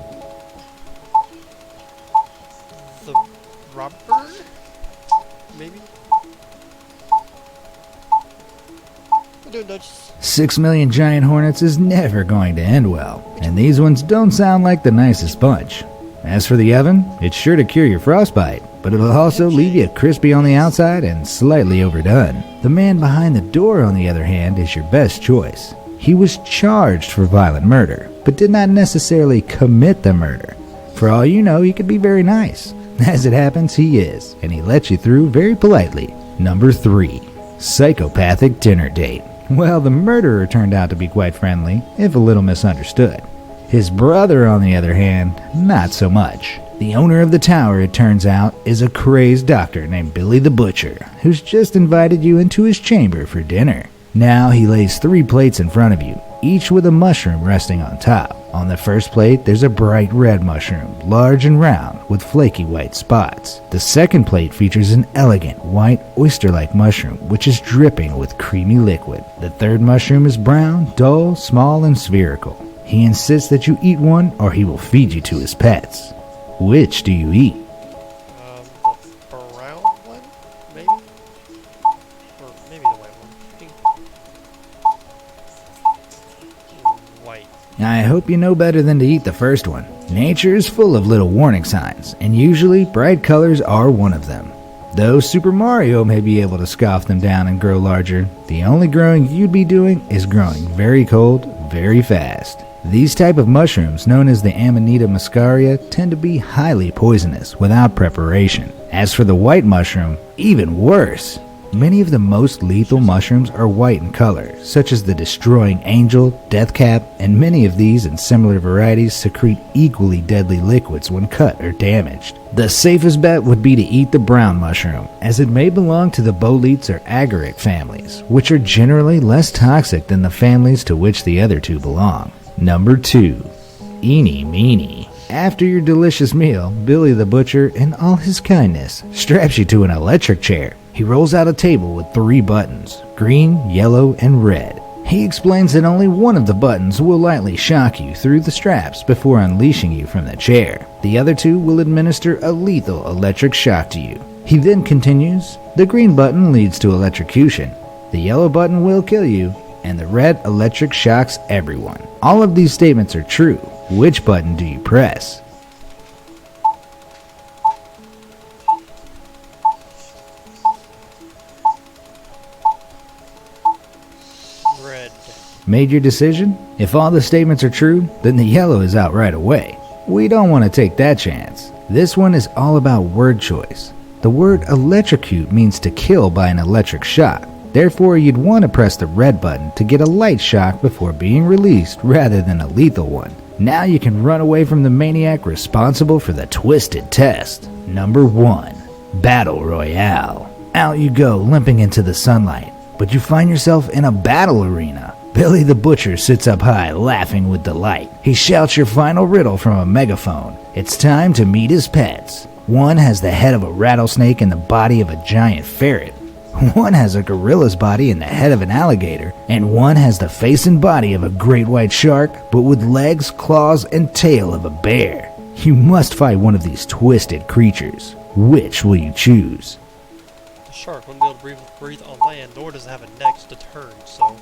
The rubber? Maybe? I'm doing Dutch. 6 million giant hornets is never going to end well, and these ones don't sound like the nicest bunch. As for the oven, it's sure to cure your frostbite, but it'll also leave you crispy on the outside and slightly overdone. The man behind the door, on the other hand, is your best choice. He was charged for violent murder, but did not necessarily commit the murder. For all you know, he could be very nice. As it happens, he is, and he lets you through very politely. Number 3. Psychopathic dinner date. Well, the murderer turned out to be quite friendly, if a little misunderstood. His brother, on the other hand, not so much. The owner of the tower, it turns out, is a crazed doctor named Billy the Butcher, who's just invited you into his chamber for dinner. Now he lays 3 plates in front of you, each with a mushroom resting on top. On the first plate, there's a bright red mushroom, large and round, with flaky white spots. The second plate features an elegant, white, oyster-like mushroom, which is dripping with creamy liquid. The third mushroom is brown, dull, small, and spherical. He insists that you eat one, or he will feed you to his pets. Which do you eat? The brown one? Maybe? Or maybe the white one. I think white. I hope you know better than to eat the first one. Nature is full of little warning signs, and usually bright colors are one of them. Though Super Mario may be able to scoff them down and grow larger, the only growing you'd be doing is growing very cold, very fast. These type of mushrooms, known as the Amanita muscaria, tend to be highly poisonous without preparation. As for the white mushroom, even worse. Many of the most lethal mushrooms are white in color, such as the Destroying Angel, Deathcap, and many of these and similar varieties secrete equally deadly liquids when cut or damaged. The safest bet would be to eat the brown mushroom, as it may belong to the boletes or agaric families, which are generally less toxic than the families to which the other two belong. Number 2. Eeny Meeny. After your delicious meal, Billy the Butcher, in all his kindness, straps you to an electric chair. He rolls out a table with 3 buttons, green, yellow, and red. He explains that only one of the buttons will lightly shock you through the straps before unleashing you from the chair. The other 2 will administer a lethal electric shock to you. He then continues, the green button leads to electrocution, the yellow button will kill you, and the red electric shocks everyone. All of these statements are true. Which button do you press? Red. Made your decision? If all the statements are true, then the yellow is out right away. We don't want to take that chance. This one is all about word choice. The word electrocute means to kill by an electric shock. Therefore, you'd want to press the red button to get a light shock before being released rather than a lethal one. Now you can run away from the maniac responsible for the twisted test. Number 1. Battle Royale. Out you go, limping into the sunlight, but you find yourself in a battle arena. Billy the Butcher sits up high, laughing with delight. He shouts your final riddle from a megaphone. It's time to meet his pets. One has the head of a rattlesnake and the body of a giant ferret. One has a gorilla's body and the head of an alligator, and one has the face and body of a great white shark, but with legs, claws, and tail of a bear. You must fight one of these twisted creatures. Which will you choose? The shark wouldn't be able to breathe on land, nor does it have a neck to turn, so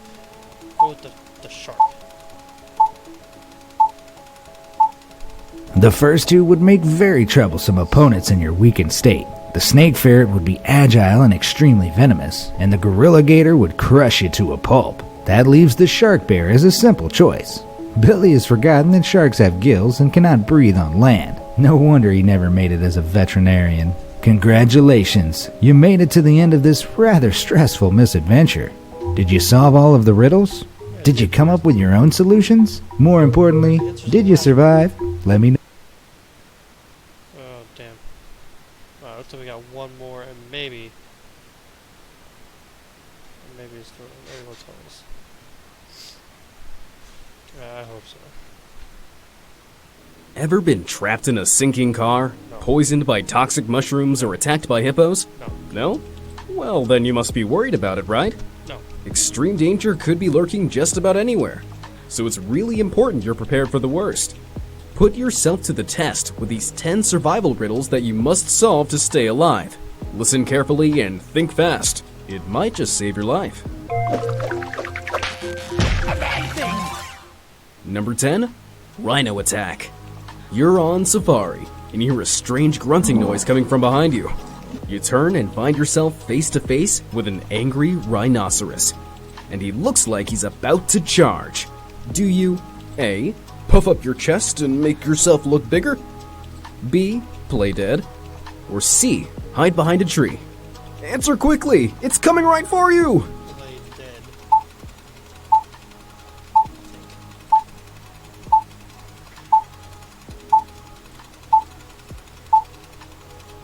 go with the shark. The first 2 would make very troublesome opponents in your weakened state. The snake ferret would be agile and extremely venomous, and the gorilla gator would crush you to a pulp. That leaves the shark bear as a simple choice. Billy has forgotten that sharks have gills and cannot breathe on land. No wonder he never made it as a veterinarian. Congratulations, you made it to the end of this rather stressful misadventure. Did you solve all of the riddles? Did you come up with your own solutions? More importantly, did you survive? Let me know. Oh, damn. Alright, looks like we got one more, and maybe it's for maybe we'll tell us. I hope so. Ever been trapped in a sinking car, No. poisoned by toxic mushrooms, or attacked by hippos? No. No? Well, then you must be worried about it, right? No. Extreme danger could be lurking just about anywhere, so it's really important you're prepared for the worst. Put yourself to the test with these 10 survival riddles that you must solve to stay alive. Listen carefully and think fast. It might just save your life. Number 10. Rhino Attack. You're on safari, and you hear a strange grunting noise coming from behind you. You turn and find yourself face to face with an angry rhinoceros, and he looks like he's about to charge. Do you A. puff up your chest and make yourself look bigger? B. Play dead? Or C. Hide behind a tree? Answer quickly! It's coming right for you! Play dead.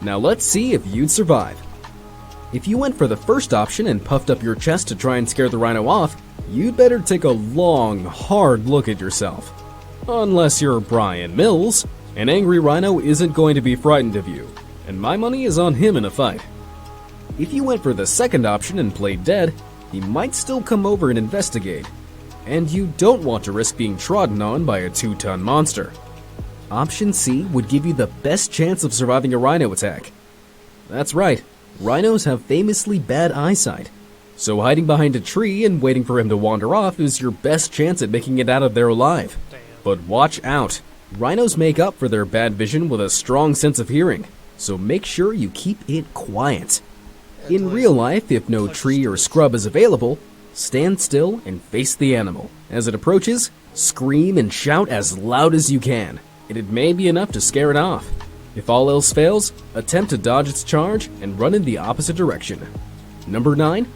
Now let's see if you'd survive. If you went for the first option and puffed up your chest to try and scare the rhino off, you'd better take a long, hard look at yourself. Unless you're Brian Mills, an angry rhino isn't going to be frightened of you, and my money is on him in a fight. If you went for the second option and played dead, he might still come over and investigate, and you don't want to risk being trodden on by a 2-ton monster. Option C would give you the best chance of surviving a rhino attack. That's right, rhinos have famously bad eyesight, so hiding behind a tree and waiting for him to wander off is your best chance at making it out of there alive. Damn. But watch out, rhinos make up for their bad vision with a strong sense of hearing, so make sure you keep it quiet. In real life, if no tree or scrub is available, stand still and face the animal. As it approaches, scream and shout as loud as you can, and it may be enough to scare it off. If all else fails, attempt to dodge its charge and run in the opposite direction. Number 9.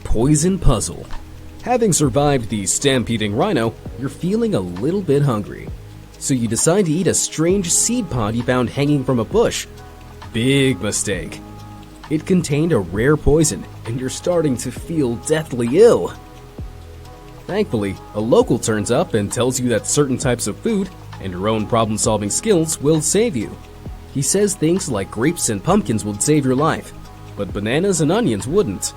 Poison Puzzle. Having survived the stampeding rhino, you're feeling a little bit hungry. So you decide to eat a strange seed pod you found hanging from a bush. Big mistake. It contained a rare poison, and you're starting to feel deathly ill. Thankfully, a local turns up and tells you that certain types of food and your own problem-solving skills will save you. He says things like grapes and pumpkins would save your life, but bananas and onions wouldn't.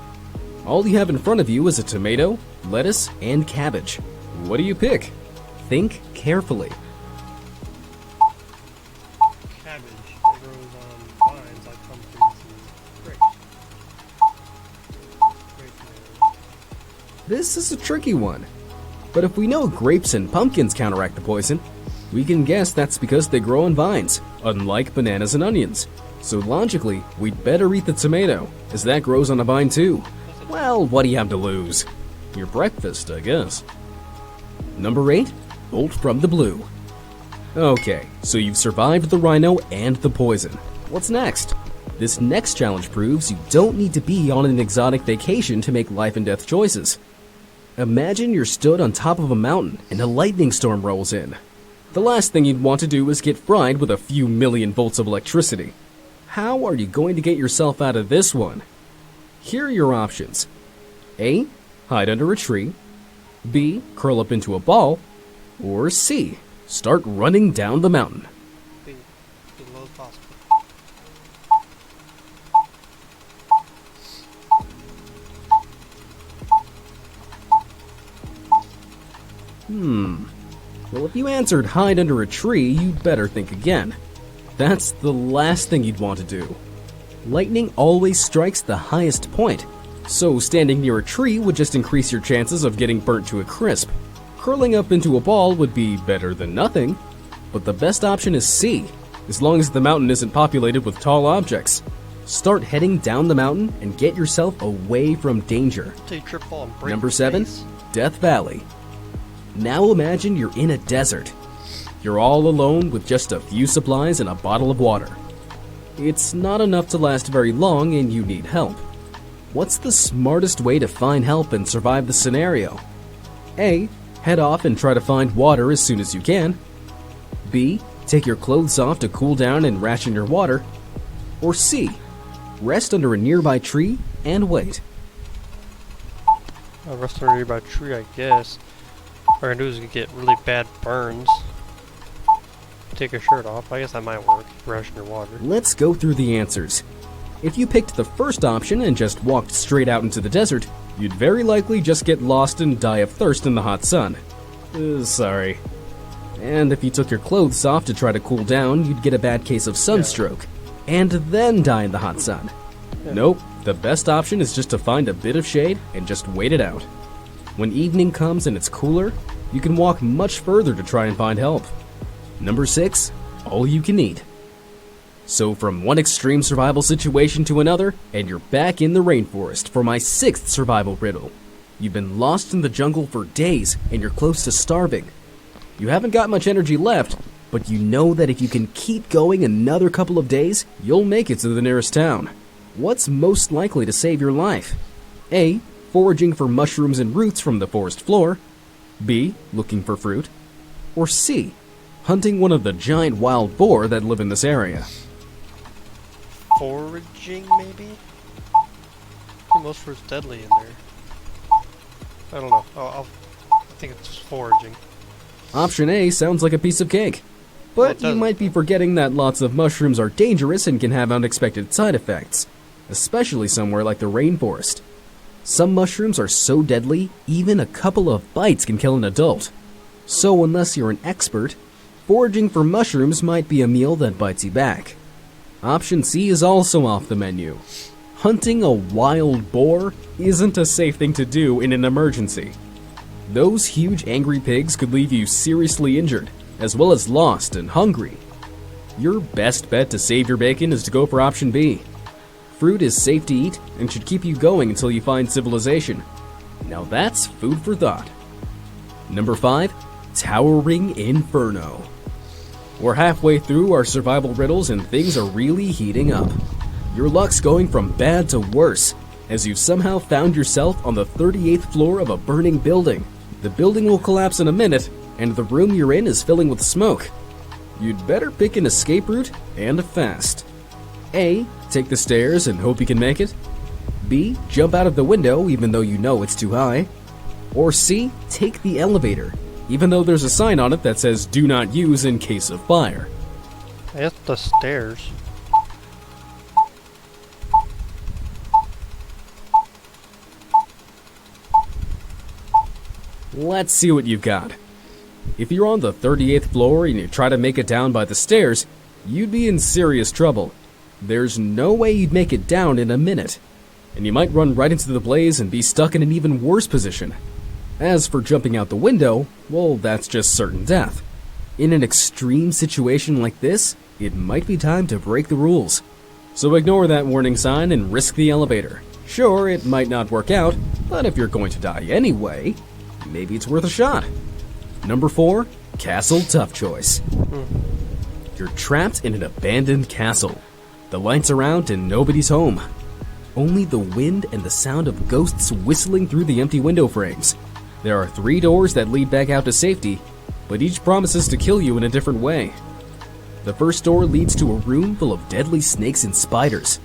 All you have in front of you is a tomato, lettuce, and cabbage. What do you pick? Think carefully. Cabbage that grows on vines like pumpkins and grapes. This is a tricky one. But if we know grapes and pumpkins counteract the poison, we can guess that's because they grow on vines, unlike bananas and onions. So logically, we'd better eat the tomato, as that grows on a vine too. Well, what do you have to lose? Your breakfast, I guess. Number 8. Bolt from the Blue. Okay, so you've survived the rhino and the poison. What's next? This next challenge proves you don't need to be on an exotic vacation to make life and death choices. Imagine you're stood on top of a mountain and a lightning storm rolls in. The last thing you'd want to do is get fried with a few million volts of electricity. How are you going to get yourself out of this one? Here are your options. A. Hide under a tree. B. Curl up into a ball. Or C. Start running down the mountain. Be as low as possible. Well, if you answered hide under a tree, you'd better think again. That's the last thing you'd want to do. Lightning always strikes the highest point, so standing near a tree would just increase your chances of getting burnt to a crisp. Curling up into a ball would be better than nothing, but the best option is C, as long as the mountain isn't populated with tall objects. Start heading down the mountain and get yourself away from danger. Until you trip, fall, and break Number your 7, face. Death Valley. Now imagine you're in a desert. You're all alone with just a few supplies and a bottle of water. It's not enough to last very long and you need help. What's the smartest way to find help and survive the scenario? A. Head off and try to find water as soon as you can. B. Take your clothes off to cool down and ration your water. Or C. Rest under a nearby tree and wait. I'll rest under a nearby tree, I guess. What I can do is get really bad burns. Take your shirt off. I guess that might work. Ration your water. Let's go through the answers. If you picked the first option and just walked straight out into the desert, you'd very likely just get lost and die of thirst in the hot sun. Sorry. And if you took your clothes off to try to cool down, you'd get a bad case of sunstroke. And then die in the hot sun. Nope, the best option is just to find a bit of shade and just wait it out. When evening comes and it's cooler, you can walk much further to try and find help. Number 6, all you can eat. So from one extreme survival situation to another, and you're back in the rainforest for my 6th survival riddle. You've been lost in the jungle for days, and you're close to starving. You haven't got much energy left, but you know that if you can keep going another couple of days, you'll make it to the nearest town. What's most likely to save your life? A. Foraging for mushrooms and roots from the forest floor. B. Looking for fruit. Or C. Hunting one of the giant wild boar that live in this area. Foraging, maybe? I think most fruit's deadly in there. I don't know. I think it's just foraging. Option A sounds like a piece of cake. But you might be forgetting that lots of mushrooms are dangerous and can have unexpected side effects, especially somewhere like the rainforest. Some mushrooms are so deadly, even a couple of bites can kill an adult. So unless you're an expert, foraging for mushrooms might be a meal that bites you back. Option C is also off the menu. Hunting a wild boar isn't a safe thing to do in an emergency. Those huge angry pigs could leave you seriously injured, as well as lost and hungry. Your best bet to save your bacon is to go for option B. Fruit is safe to eat and should keep you going until you find civilization. Now that's food for thought. Number 5, Towering Inferno. We're halfway through our survival riddles and things are really heating up. Your luck's going from bad to worse. as you've somehow found yourself on the 38th floor of a burning building. The building will collapse in a minute, and the room you're in is filling with smoke. You'd better pick an escape route, and fast. A. Take the stairs and hope you can make it. B. Jump out of the window even though you know it's too high. Or C. Take the elevator, even though there's a sign on it that says do not use in case of fire. I guess the stairs. Let's see what you've got. If you're on the 38th floor and you try to make it down by the stairs, you'd be in serious trouble. There's no way you'd make it down in a minute, and you might run right into the blaze and be stuck in an even worse position. As for jumping out the window, well, that's just certain death. In an extreme situation like this, it might be time to break the rules. So ignore that warning sign and risk the elevator. Sure, it might not work out, but if you're going to die anyway, maybe it's worth a shot. Number 4, Castle Tough Choice. You're trapped in an abandoned castle. The lights are out and nobody's home. Only the wind and the sound of ghosts whistling through the empty window frames. There are 3 doors that lead back out to safety, but each promises to kill you in a different way. The first door leads to a room full of deadly snakes and spiders.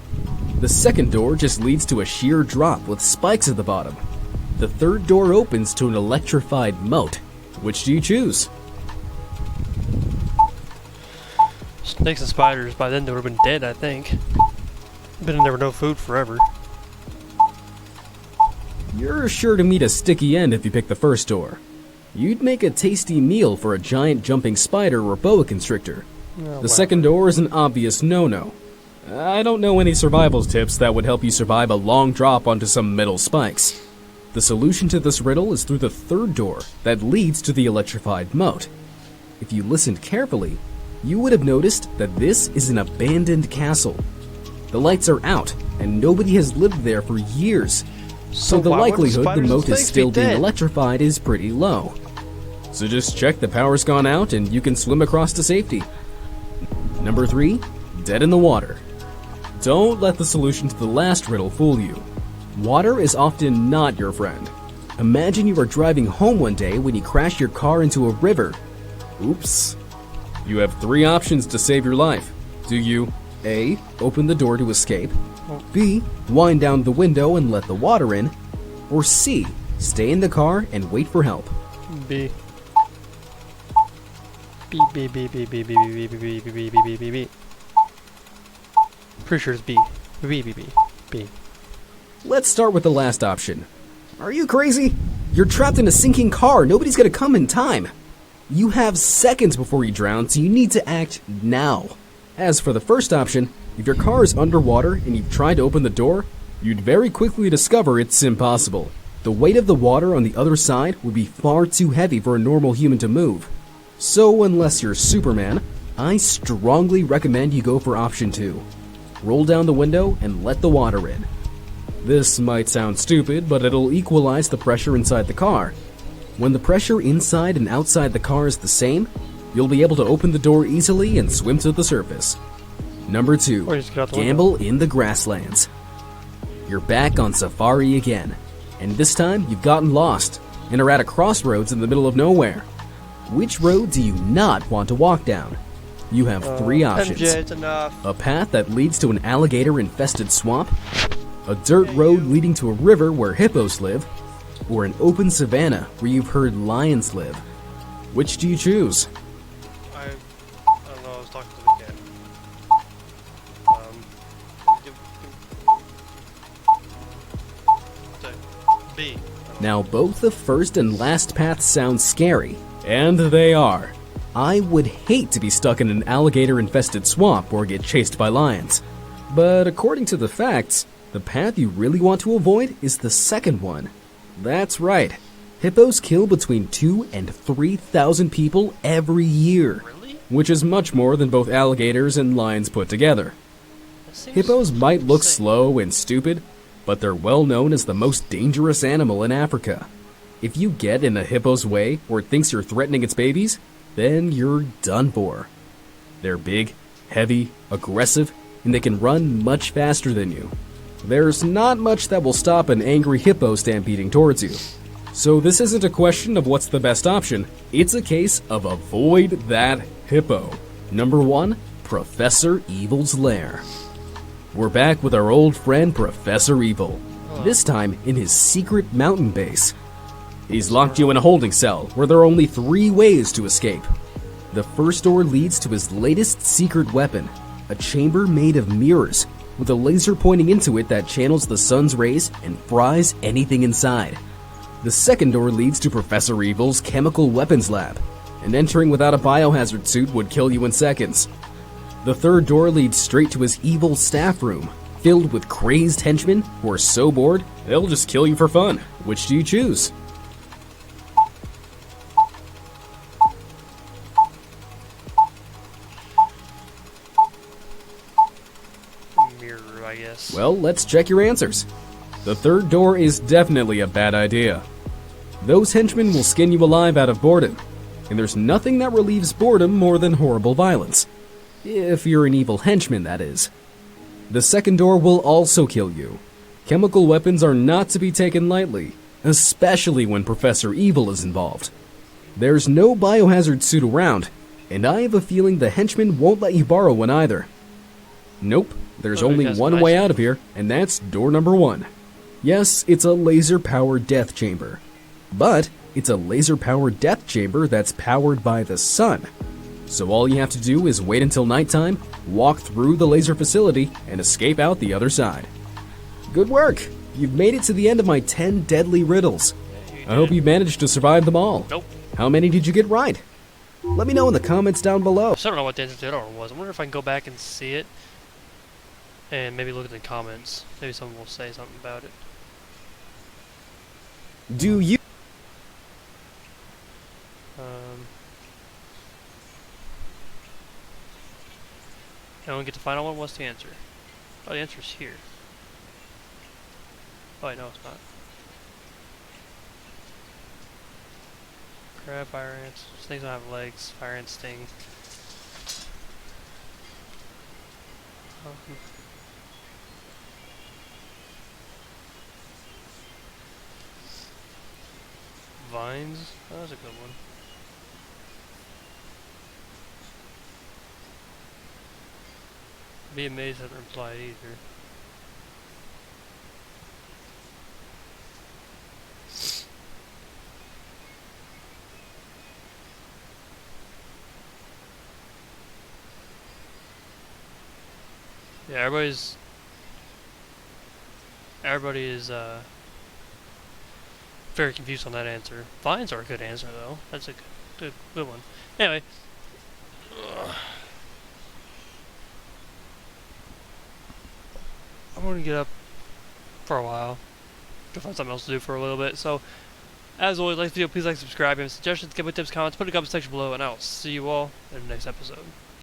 The second door just leads to a sheer drop with spikes at the bottom. The third door opens to an electrified moat. Which do you choose? Snakes and spiders. By then they would have been dead, I think. Been in there with no food forever. You're sure to meet a sticky end if you pick the first door. You'd make a tasty meal for a giant jumping spider or boa constrictor. The second door is an obvious no-no. I don't know any survival tips that would help you survive a long drop onto some metal spikes. The solution to this riddle is through the third door that leads to the electrified moat. If you listened carefully, you would have noticed that this is an abandoned castle. The lights are out, and nobody has lived there for years. So the likelihood the moat is still being electrified is pretty low. So just check the power's gone out and you can swim across to safety. Number 3, Dead in the Water. Don't let the solution to the last riddle fool you. Water is often not your friend. Imagine you are driving home one day when you crash your car into a river. Oops. You have 3 options to save your life. Do you A. Open the door to escape, B. Wind down the window and let the water in, or C. Stay in the car and wait for help? B. B, B, B, B, B, B, B, B, B, B, B, B, B, B, B. Pretty sure it's B. B, B, B, B. Let's start with the last option. Are you crazy? You're trapped in a sinking car. Nobody's gonna come in time. You have seconds before you drown, so you need to act now. As for the first option, if your car is underwater and you've tried to open the door, you'd very quickly discover it's impossible. The weight of the water on the other side would be far too heavy for a normal human to move. So unless you're Superman, I strongly recommend you go for option 2. Roll down the window and let the water in. This might sound stupid, but it'll equalize the pressure inside the car. When the pressure inside and outside the car is the same, you'll be able to open the door easily and swim to the surface. Number 2, Gamble in the Grasslands. You're back on safari again, and this time you've gotten lost and are at a crossroads in the middle of nowhere. Which road do you not want to walk down? You have 3 options. MJ, it's enough. A path that leads to an alligator-infested swamp, a dirt road leading to a river where hippos live, or an open savanna where you've heard lions live. Which do you choose? I don't know, I was talking to the cat. B. Now both the first and last paths sound scary, and they are. I would hate to be stuck in an alligator-infested swamp or get chased by lions. But according to the facts, the path you really want to avoid is the second one. That's right. Hippos kill between 2,000 and 3,000 people every year, which is much more than both alligators and lions put together. Hippos might look slow and stupid, but they're well known as the most dangerous animal in Africa. If you get in a hippo's way or it thinks you're threatening its babies, then you're done for. They're big, heavy, aggressive, and they can run much faster than you. there's not much that will stop an angry hippo stampeding towards you. So this isn't a question of what's the best option, it's a case of avoid that hippo. Number 1, Professor Evil's Lair. We're back with our old friend Professor Evil, this time in his secret mountain base. He's locked you in a holding cell where there are only 3 ways to escape. The first door leads to his latest secret weapon, a chamber made of mirrors, with a laser pointing into it that channels the sun's rays and fries anything inside. The second door leads to Professor Evil's chemical weapons lab, and entering without a biohazard suit would kill you in seconds. The third door leads straight to his evil staff room, filled with crazed henchmen who are so bored, they'll just kill you for fun. Which do you choose? Mirror, I guess. Well, let's check your answers. The third door is definitely a bad idea. Those henchmen will skin you alive out of boredom, and there's nothing that relieves boredom more than horrible violence. If you're an evil henchman, that is. The second door will also kill you. Chemical weapons are not to be taken lightly, especially when Professor Evil is involved. There's no biohazard suit around, and I have a feeling the henchmen won't let you borrow one either. Nope, there's Okay, only that's one nice. way out of here, and that's door number 1. Yes, it's a laser-powered death chamber. But it's a laser-powered death chamber that's powered by the sun. So all you have to do is wait until nighttime, walk through the laser facility, and escape out the other side. Good work! You've made it to the end of my 10 deadly riddles. I hope you managed to survive them all. Nope. How many did you get right? Let me know in the comments down below. I still don't know what the answer to that one was. I wonder if I can go back and see it. And maybe look at the comments. Maybe someone will say something about it. Do you... And we get the final one. What's the answer? Oh, the answer's here. Oh, I know it's not. Crab, fire ants. Snakes don't have legs. Fire ants sting. Vines. Oh, that's a good one. Be amazed at the reply either. Yeah, everybody is very confused on that answer. Vines are a good answer though. That's a good one. Anyway. I'm going to get up for a while to find something else to do for a little bit. So, as always, like the video, please like, subscribe, and suggestions, give me tips, comments, put in the comment section below, and I'll see you all in the next episode.